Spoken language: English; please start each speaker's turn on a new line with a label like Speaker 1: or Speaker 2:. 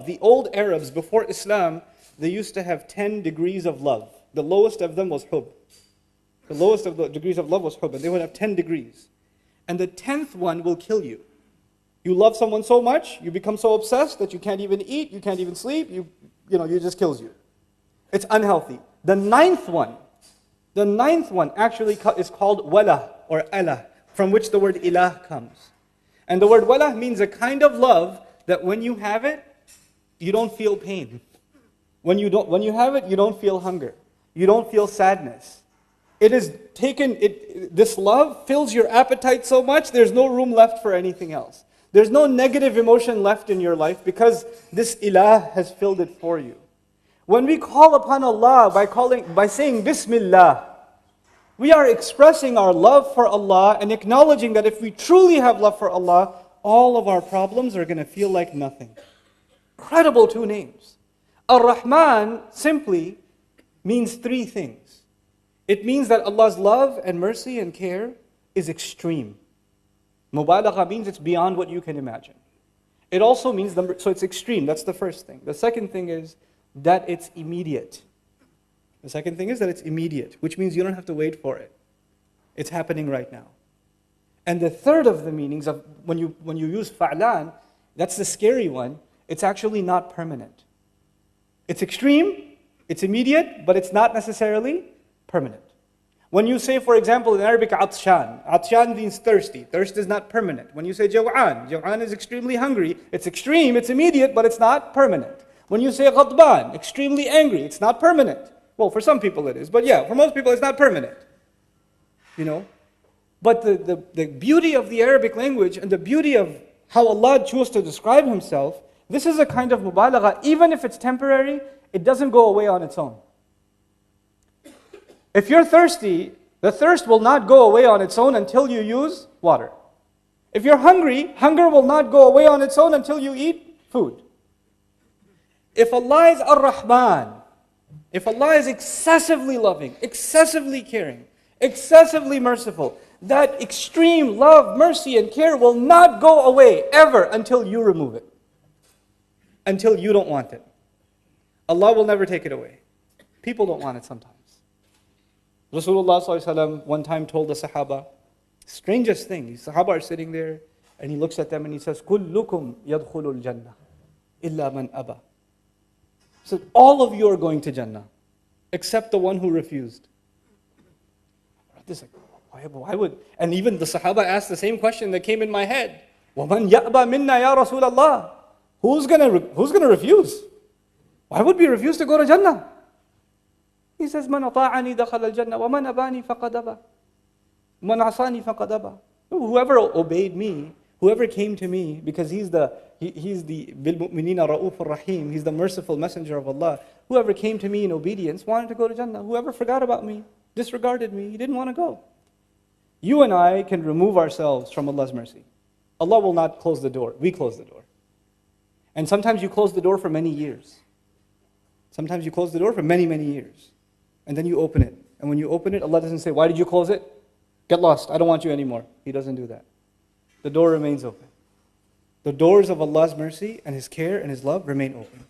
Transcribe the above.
Speaker 1: love. The old Arabs before Islam, they used to have 10 degrees of love. The lowest of them was hub. The lowest of the degrees of love was hub, and they would have 10 degrees. And the 10th one will kill you. You love someone so much, you become so obsessed that you can't even eat, you can't even sleep, you just kills you. It's unhealthy. The ninth one actually is called wala or Allah, from which the word ilah comes. And the word wala means a kind of love that when you have it, you don't feel pain. When you have it, you don't feel hunger. You don't feel sadness. This love fills your appetite so much, there's no room left for anything else. There's no negative emotion left in your life because this ilah has filled it for you. When we call upon Allah by saying Bismillah, we are expressing our love for Allah and acknowledging that if we truly have love for Allah, all of our problems are going to feel like nothing. Incredible two names. Ar-Rahman simply means three things. It means that Allah's love and mercy and care is extreme. Mubalagha means it's beyond what you can imagine. It also means, so it's extreme, that's the first thing. The second thing is that it's immediate. The second thing is that it's immediate, which means you don't have to wait for it. It's happening right now. And the third of the meanings of when you use fa'lan, that's the scary one, it's actually not permanent. It's extreme, it's immediate, but it's not necessarily permanent. When you say, for example, in Arabic, atshan means thirsty. Thirst is not permanent. When you say jaw'an is extremely hungry. It's extreme, it's immediate, but it's not permanent. When you say ghadban, extremely angry, it's not permanent. Well, for some people it is, but yeah, for most people it's not permanent. But the beauty of the Arabic language and the beauty of how Allah chose to describe Himself, this is a kind of mubalagha. Even if it's temporary, it doesn't go away on its own. If you're thirsty, the thirst will not go away on its own until you use water. If you're hungry, hunger will not go away on its own until you eat food. If Allah is Ar-Rahman, if Allah is excessively loving, excessively caring, excessively merciful, that extreme love, mercy, and care will not go away ever until you remove it. Until you don't want it. Allah will never take it away. People don't want it sometimes. Rasulullah ﷺ one time told the Sahaba, strangest thing, the Sahaba are sitting there, and he looks at them and he says, كُلُّكُمْ يَدْخُلُ الْجَنَّةِ إِلَّا مَنْ أَبَى. He said, all of you are going to Jannah, except the one who refused. This why would? And even the Sahaba asked the same question that came in my head. وَمَنْ يَأْبَى مِنَّا يَا رَسُولَ اللَّهِ. Who's gonna refuse? Why would we refuse to go to Jannah? He says, مَنْ أَطَاعَنِي دَخَلَ الْجَنَّةِ وَمَنْ أَبَانِي فَقَدْ أَبَى مَنْ عَصَانِي فَقَدْ أَبَى. Whoever obeyed me, whoever came to me, because he's the بِالْمُؤْمِنِينَ رَؤُوفٌ رَحِيمٌ, he's the merciful messenger of Allah. Whoever came to me in obedience wanted to go to Jannah. Whoever forgot about me, disregarded me, he didn't want to go. You and I can remove ourselves from Allah's mercy. Allah will not close the door. We close the door. And sometimes you close the door for many years. Sometimes you close the door for many, many years. And then you open it. And when you open it, Allah doesn't say, why did you close it? Get lost. I don't want you anymore. He doesn't do that. The door remains open. The doors of Allah's mercy and His care and His love remain open.